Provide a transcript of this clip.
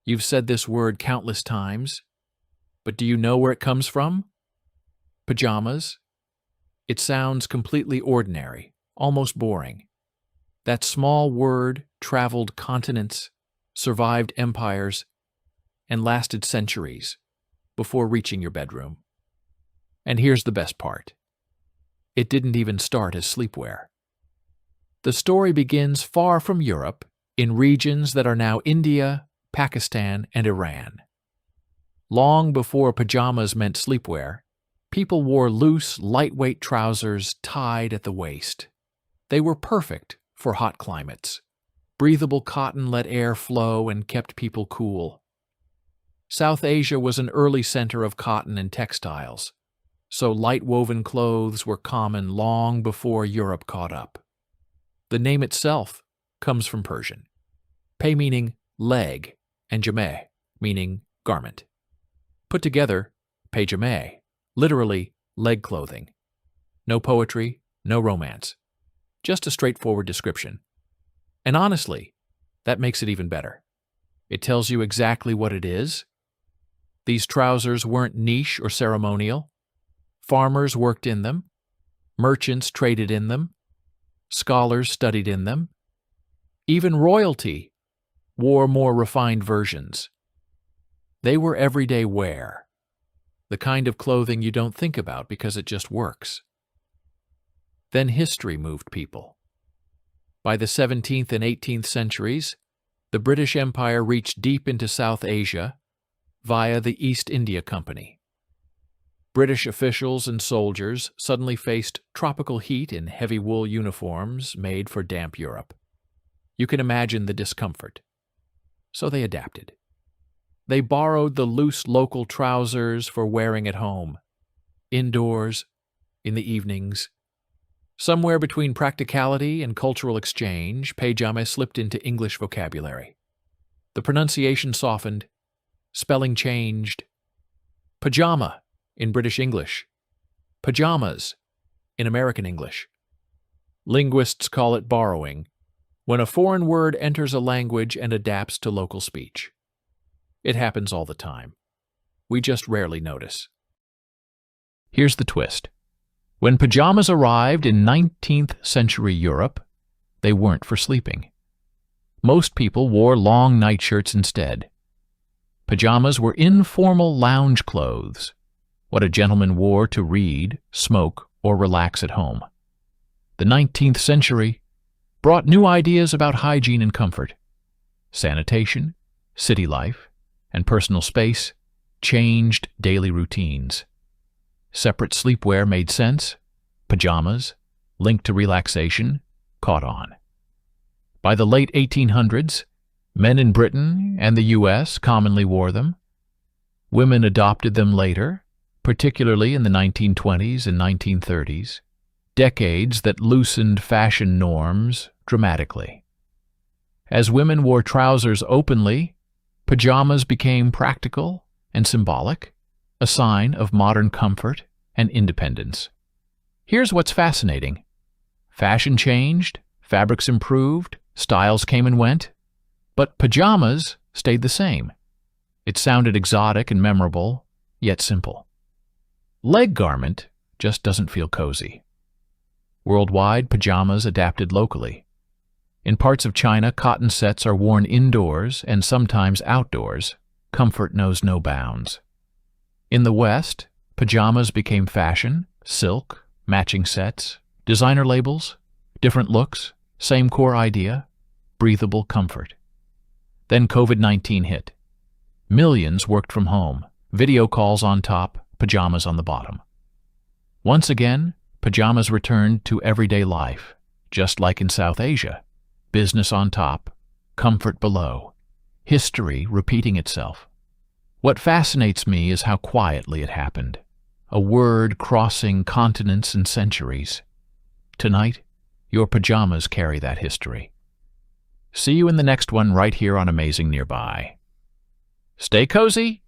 You've said this word countless times, but do you know where it comes from? Pajamas. It sounds completely ordinary, almost boring. That small word traveled continents, survived empires, and lasted centuries before reaching your bedroom. And here's the best part. It didn't even start as sleepwear. The story begins far from Europe, in regions that are now India, Pakistan, and Iran. Long before pajamas meant sleepwear, people wore loose, lightweight trousers tied at the waist. They were perfect for hot climates. Breathable cotton let air flow and kept people cool. South Asia was an early center of cotton and textiles, so light-woven clothes were common long before Europe caught up. The name itself comes from Persian, pay meaning leg, and jameh meaning garment. Put together, pajama, literally leg clothing. No poetry, no romance. Just a straightforward description. And honestly, that makes it even better. It tells you exactly what it is. These trousers weren't niche or ceremonial. Farmers worked in them. Merchants traded in them. Scholars studied in them. Even royalty wore more refined versions. They were everyday wear, the kind of clothing you don't think about because it just works. Then history moved people. By the 17th and 18th centuries, the British Empire reached deep into South Asia via the East India Company. British officials and soldiers suddenly faced tropical heat in heavy wool uniforms made for damp Europe. You can imagine the discomfort. So they adapted. They borrowed the loose local trousers for wearing at home, indoors, in the evenings. Somewhere between practicality and cultural exchange, pajama slipped into English vocabulary. The pronunciation softened, spelling changed. Pajama in British English, pajamas in American English. Linguists call it borrowing, when a foreign word enters a language and adapts to local speech. It happens all the time. We just rarely notice. Here's the twist. When pajamas arrived in 19th century Europe, they weren't for sleeping. Most people wore long nightshirts instead. Pajamas were informal lounge clothes, what a gentleman wore to read, smoke, or relax at home. The 19th century brought new ideas about hygiene and comfort. Sanitation, city life, and personal space changed daily routines. Separate sleepwear made sense. Pajamas, linked to relaxation, caught on. By the late 1800s, men in Britain and the US commonly wore them. Women adopted them later, particularly in the 1920s and 1930s, decades that loosened fashion norms dramatically. As women wore trousers openly, pajamas became practical and symbolic, a sign of modern comfort and independence. Here's what's fascinating. Fashion changed, fabrics improved, styles came and went, but pajamas stayed the same. It sounded exotic and memorable, yet simple. Leg garment just doesn't feel cozy. Worldwide, pajamas adapted locally. In parts of China, cotton sets are worn indoors and sometimes outdoors. Comfort knows no bounds. In the West, pajamas became fashion, silk, matching sets, designer labels, different looks, same core idea, breathable comfort. Then COVID-19 hit. Millions worked from home, video calls on top, pajamas on the bottom. Once again, pajamas returned to everyday life, just like in South Asia. Business on top, comfort below, history repeating itself. What fascinates me is how quietly it happened, a word crossing continents and centuries. Tonight, your pajamas carry that history. See you in the next one right here on Amazing Nearby. Stay cozy